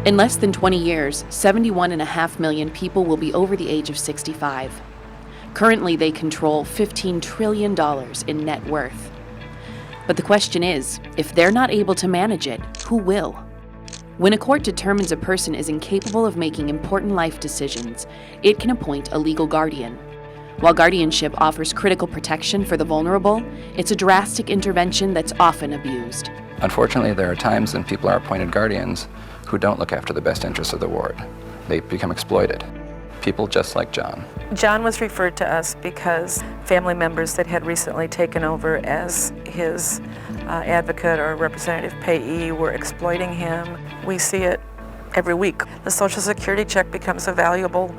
In less than 20 years, 71.5 million people will be over the age of 65. Currently, they control $15 trillion in net worth. But the question is, if they're not able to manage it, who will? When a court determines a person is incapable of making important life decisions, it can appoint a legal guardian. While guardianship offers critical protection for the vulnerable, it's a drastic intervention that's often abused. Unfortunately, there are times when people are appointed guardians who don't look after the best interests of the ward. They become exploited. People just like John. John was referred to us because family members that had recently taken over as his advocate or representative payee were exploiting him. We see it every week. The Social Security check becomes a valuable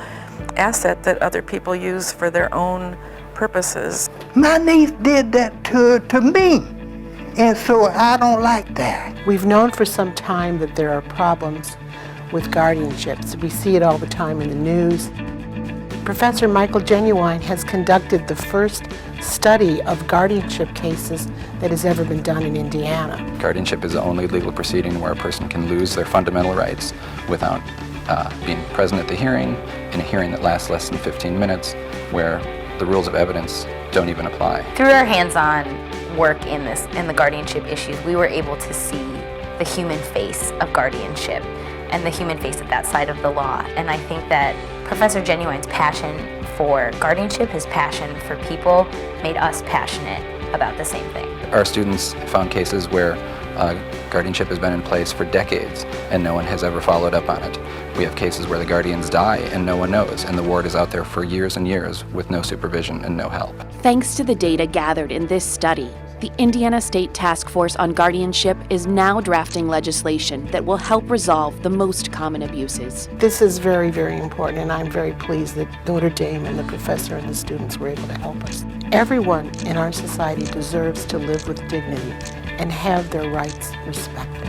asset that other people use for their own purposes. My niece did that to me, and so I don't like that. We've known for some time that there are problems with guardianships. We see it all the time in the news. Professor Michael Jenuwine has conducted the first study of guardianship cases that has ever been done in Indiana. Guardianship is the only legal proceeding where a person can lose their fundamental rights without being present at the hearing, in a hearing that lasts less than 15 minutes, where the rules of evidence don't even apply. Through our hands-on work in the guardianship issues, we were able to see the human face of guardianship and the human face of that side of the law. And I think that Professor Jenuwine's passion for guardianship, his passion for people, made us passionate about the same thing. Our students found cases where guardianship has been in place for decades and no one has ever followed up on it. We have cases where the guardians die and no one knows, and the ward is out there for years and years with no supervision and no help. Thanks to the data gathered in this study, the Indiana State Task Force on Guardianship is now drafting legislation that will help resolve the most common abuses. This is very, very important, and I'm very pleased that Notre Dame and the professor and the students were able to help us. Everyone in our society deserves to live with dignity and have their rights respected.